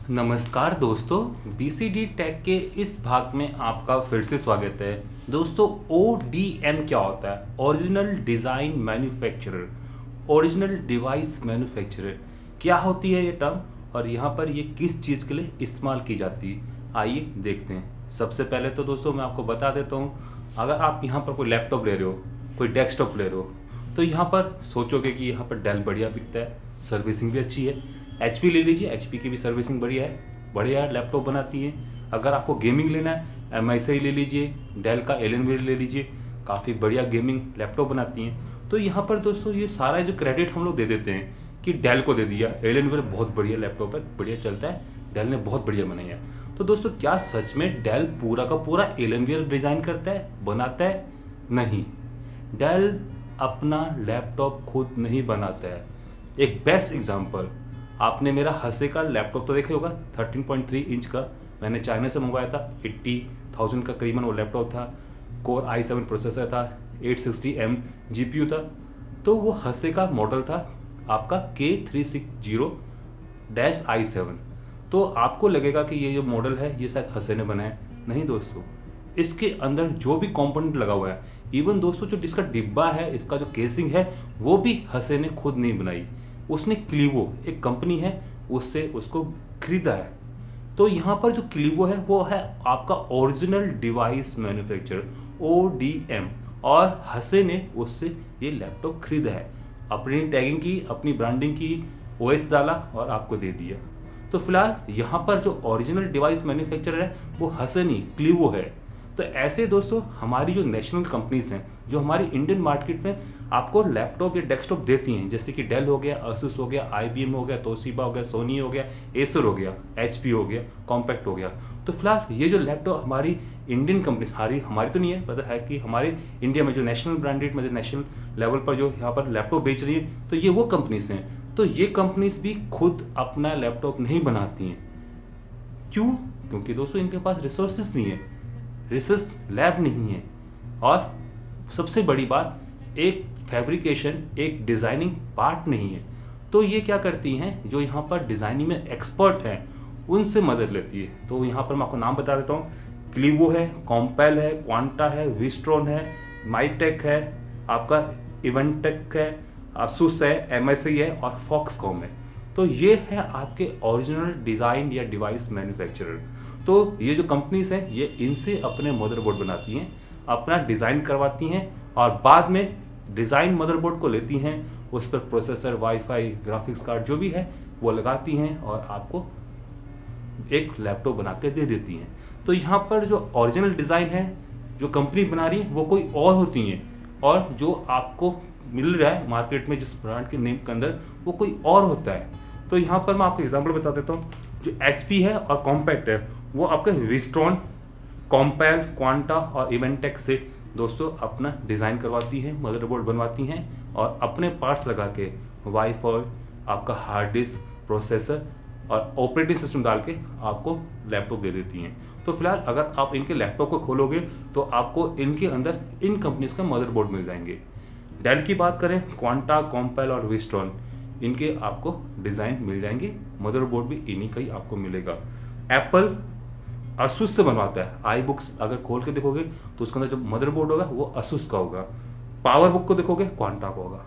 नमस्कार दोस्तों, BCD take के इस भाग में आपका फिर से स्वागत है। दोस्तों, ODM क्या होता है? Original design manufacturer, original device manufacturer क्या होती है ये टर्म, और यहाँ पर ये किस चीज़ के लिए इस्तेमाल की जाती है, आइए देखते हैं। सबसे पहले तो दोस्तों मैं आपको बता देता हूँ, अगर आप यहाँ पर कोई लैपटॉप ले रहे हो, कोई डेस्कटॉप ले रहे हो, तो यहाँ पर सोचोगे कि यहाँ पर डेल बढ़िया बिकता है, सर्विसिंग भी अच्छी है। HP ले लीजिए, HP की भी सर्विसिंग बढ़िया लैपटॉप बनाती है। अगर आपको गेमिंग लेना है, MSI ले लीजिए, डेल का एलियनवेयर ले लीजिए, काफ़ी बढ़िया गेमिंग लैपटॉप बनाती हैं। तो यहाँ पर दोस्तों ये सारा जो क्रेडिट हम लोग दे देते हैं कि डेल को दे दिया, एलियनवेयर बहुत बढ़िया लैपटॉप है, बढ़िया चलता है, डेल ने बहुत बढ़िया बनाया। तो दोस्तों क्या सच में डेल पूरा का पूरा एलियनवेयर डिज़ाइन करता है, बनाता है? नहीं, डेल अपना लैपटॉप खुद नहीं बनाता है। एक बेस्ट एग्जांपल, आपने मेरा हसे का लैपटॉप तो देखा होगा, 13.3 इंच का मैंने चाइना से मंगवाया था। 80,000 का करीबन वो लैपटॉप था, कोर i7 प्रोसेसर था, 860M GPU था। तो वो हसे का मॉडल था आपका K360-i7। तो आपको लगेगा कि ये जो मॉडल है ये शायद हसे ने बनाया। नहीं दोस्तों, इसके अंदर जो भी कंपोनेंट लगा हुआ है, इवन दोस्तों जो इसका डिब्बा है, इसका जो केसिंग है, वो भी हसे ने खुद नहीं बनाई। उसने क्लीवो, एक कंपनी है, उससे उसको खरीदा है। तो यहाँ पर जो क्लीवो है वो है आपका ओरिजिनल डिवाइस मैन्युफैक्चरर, ODM, और हसे ने उससे ये लैपटॉप खरीदा है, अपनी टैगिंग की, अपनी ब्रांडिंग की, OS डाला और आपको दे दिया। तो फिलहाल यहाँ पर जो ओरिजिनल डिवाइस मैन्युफैक्चरर है वो हसे नहीं, क्लीवो है। तो ऐसे दोस्तों हमारी जो नेशनल कंपनीज हैं, जो हमारी इंडियन मार्केट में आपको लैपटॉप या डेस्कटॉप देती हैं, जैसे कि डेल हो गया, asus हो गया, IBM हो गया, तोशिबा हो गया, सोनी हो गया, एसर हो गया, HP हो गया, कॉम्पैक्ट हो गया। तो फिलहाल ये जो लैपटॉप हमारी इंडियन कंपनी, हमारी तो नहीं है, पता है कि हमारे इंडिया में जो नेशनल ब्रांडेड में नेशनल लेवल पर जो यहाँ पर लैपटॉप बेच रही है, तो ये वो कंपनीज हैं। तो ये कंपनीज भी खुद अपना लैपटॉप नहीं बनाती हैं। क्यों? क्योंकि दोस्तों इनके पास रिसोर्सेज नहीं है, रिसर्च लैब नहीं है, और सबसे बड़ी बात, एक फैब्रिकेशन, एक डिज़ाइनिंग पार्ट नहीं है। तो ये क्या करती हैं, जो यहाँ पर डिज़ाइनिंग में एक्सपर्ट हैं उनसे मदद लेती है। तो यहाँ पर मैं आपको नाम बता देता हूँ, क्लीवो है, कॉम्पेल है, क्वांटा है, विस्ट्रॉन है, माइटेक है, आपका इवेंटेक है, asus है, MSI है और फॉक्सकॉम है। तो ये है आपके ओरिजिनल डिज़ाइन या डिवाइस मैन्युफैक्चरर। तो ये जो कंपनीज हैं ये इनसे अपने मदरबोर्ड बनाती हैं, अपना डिज़ाइन करवाती हैं, और बाद में डिज़ाइन मदरबोर्ड को लेती हैं, उस पर प्रोसेसर, वाईफाई, ग्राफिक्स कार्ड जो भी है वो लगाती हैं और आपको एक लैपटॉप बना के दे देती हैं। तो यहाँ पर जो ओरिजिनल डिज़ाइन है, जो कंपनी बना रही है वो कोई और होती हैं, और जो आपको मिल रहा है मार्केट में जिस ब्रांड के नेम के अंदर, वो कोई और होता है। तो यहाँ पर मैं आपको एग्जांपल बता देता हूँ, जो HP है और कॉम्पैक्ट है वो आपके विस्ट्रॉन, कॉम्पेल, क्वांटा और इवेंटेक से दोस्तों अपना डिज़ाइन करवाती है, मदरबोर्ड बनवाती हैं, और अपने पार्ट्स लगा के वाईफाई, आपका हार्ड डिस्क, प्रोसेसर और ऑपरेटिंग सिस्टम डाल के आपको लैपटॉप दे देती हैं। तो फिलहाल अगर आप इनके लैपटॉप को खोलोगे तो आपको इनके अंदर इन कंपनीज का मदरबोर्ड मिल जाएंगे। डेल की बात करें, क्वांटा, कॉम्पेल और विस्ट्रॉन, इनके आपको डिज़ाइन मिल जाएंगे, मदरबोर्ड भी इन्हीं का ही आपको मिलेगा। एप्पल asus से बनवाता है, आई बुक्स अगर खोल के देखोगे तो उसके अंदर जो मदरबोर्ड होगा वो asus का होगा। पावर बुक को देखोगे क्वांटा का होगा।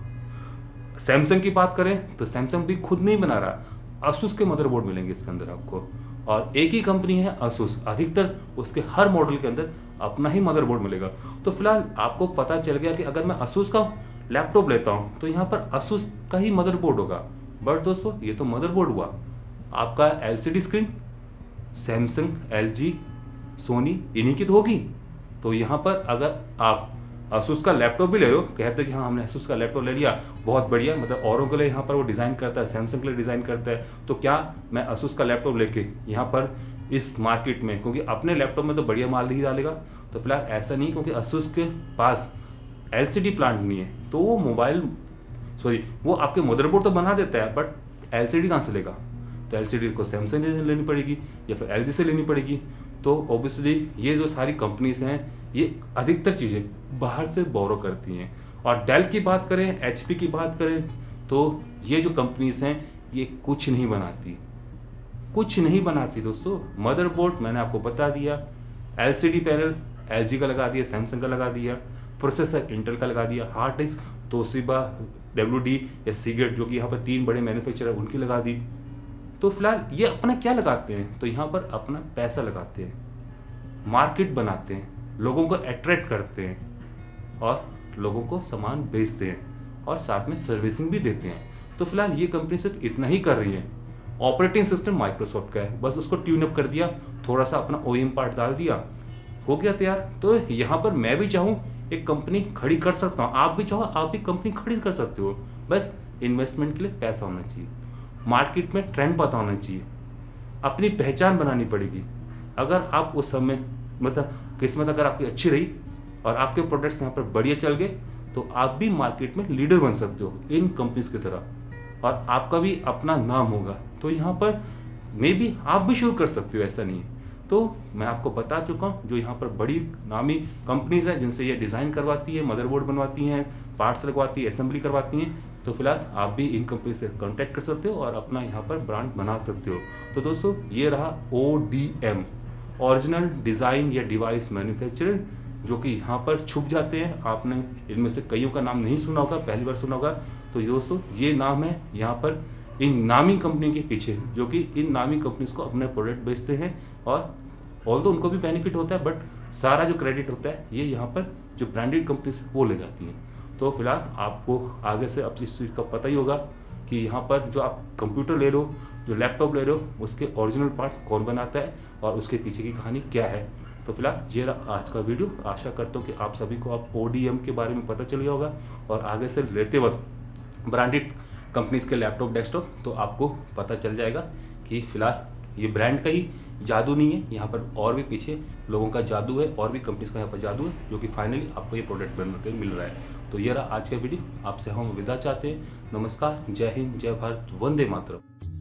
सैमसंग की बात करें तो सैमसंग भी खुद नहीं बना रहा, asus के मदरबोर्ड मिलेंगे इसके अंदर आपको, और एक ही कंपनी है asus, अधिकतर उसके हर मॉडल के अंदर अपना ही मदरबोर्ड मिलेगा। तो फिलहाल आपको पता चल गया कि अगर मैं asus का लैपटॉप लेता हूँ तो यहाँ पर asus का ही मदरबोर्ड होगा। बट दोस्तों ये तो मदरबोर्ड हुआ, आपका LCD screen Samsung, LG, Sony, इन्हीं की तो होगी। तो यहाँ पर अगर आप asus का लैपटॉप भी ले रहे हो, कहते हैं कि हाँ हमने asus का लैपटॉप ले लिया, बहुत बढ़िया, मतलब औरों के लिए यहाँ पर वो डिज़ाइन करता है, सैमसंग के लिए डिज़ाइन करता है, तो क्या मैं asus का लैपटॉप लेके यहाँ पर इस मार्केट में, क्योंकि अपने लैपटॉप में तो बढ़िया माल नहीं डालेगा, तो फिलहाल ऐसा नहीं, क्योंकि asus के पास LCD प्लांट नहीं है, तो वो वो आपके मदरबोर्ड तो बना देता है, बट LCD कहाँ से लेगा? तो LCD को सैमसंग से लेनी पड़ेगी या फिर LG से लेनी पड़ेगी। तो ऑब्वियसली ये जो सारी कंपनीज हैं ये अधिकतर चीज़ें बाहर से बोरो करती हैं। और डेल की बात करें, HP की बात करें, तो ये जो कंपनीज हैं ये कुछ नहीं बनाती, कुछ नहीं बनाती दोस्तों। मदरबोर्ड मैंने आपको बता दिया, एलसीडी पैनल एलजी का लगा दिया, सैमसंग का लगा दिया, प्रोसेसर इंटेल का लगा दिया, हार्ड डिस्क तोशिबा, डब्ल्यूडी या सीगेट जो कि यहाँ पर 3 बड़े मैन्युफैक्चरर उनकी लगा दी। तो फिलहाल ये अपना क्या लगाते हैं, तो यहाँ पर अपना पैसा लगाते हैं, मार्केट बनाते हैं, लोगों को अट्रैक्ट करते हैं और लोगों को सामान बेचते हैं और साथ में सर्विसिंग भी देते हैं। तो फिलहाल ये कंपनी सिर्फ इतना ही कर रही है। ऑपरेटिंग सिस्टम माइक्रोसॉफ्ट का है, बस उसको ट्यून अप कर दिया, थोड़ा सा अपना ओईएम पार्ट डाल दिया, हो गया तैयार। तो यहाँ पर मैं भी चाहूँ एक कंपनी खड़ी कर सकता हूँ, आप भी चाहो आप भी कंपनी खड़ी कर सकते हो। बस इन्वेस्टमेंट के लिए पैसा होना चाहिए, मार्केट में ट्रेंड पता होना चाहिए, अपनी पहचान बनानी पड़ेगी। अगर आप उस समय मतलब किस्मत अगर आपकी अच्छी रही और आपके प्रोडक्ट्स यहाँ पर बढ़िया चल गए तो आप भी मार्केट में लीडर बन सकते हो इन कंपनीज की तरह और आपका भी अपना नाम होगा। तो यहाँ पर मे बी आप भी शुरू कर सकते हो, ऐसा नहीं है। तो मैं आपको बता चुका हूँ जो यहाँ पर बड़ी नामी कंपनीज हैं जिनसे ये डिज़ाइन करवाती है, मदरबोर्ड बनवाती हैं, पार्ट्स लगवाती है, असेंबली करवाती हैं। तो फिलहाल आप भी इन कंपनी से कांटेक्ट कर सकते हो और अपना यहाँ पर ब्रांड बना सकते हो। तो दोस्तों ये रहा ODM, ओरिजिनल डिज़ाइन या डिवाइस मैन्युफैक्चरर, जो कि यहाँ पर छुप जाते हैं। आपने इनमें से कईयों का नाम नहीं सुना होगा, पहली बार सुना होगा। तो दोस्तों ये नाम है यहाँ पर इन नामी कंपनी के पीछे, जो कि इन नामी कंपनीज को अपने प्रोडक्ट बेचते हैं और ऑल्दो उनको भी बेनिफिट होता है, बट सारा जो क्रेडिट होता है ये यहाँ पर जो ब्रांडेड कंपनीज वो ले जाती हैं। तो फिलहाल आपको आगे से अब इस चीज़ का पता ही होगा कि यहाँ पर जो आप कंप्यूटर ले रहे हो, जो लैपटॉप ले रहे हो, उसके ओरिजिनल पार्ट्स कौन बनाता है और उसके पीछे की कहानी क्या है। तो फिलहाल ये रहा आज का वीडियो। आशा करता हूँ कि आप सभी को आप ODM के बारे में पता चल गया होगा और आगे से लेते वक्त ब्रांडेड कंपनीज के लैपटॉप, डेस्कटॉप तो आपको पता चल जाएगा कि फिलहाल ये ब्रांड का ही जादू नहीं है, यहाँ पर और भी पीछे लोगों का जादू है और भी कंपनीज का यहाँ पर जादू है, जो कि फाइनली आपको ये प्रोडक्ट बन के मिल रहा है। तो ये रहा आज का वीडियो। आपसे हम विदा चाहते हैं। नमस्कार, जय हिंद, जय भारत, वंदे मातरम।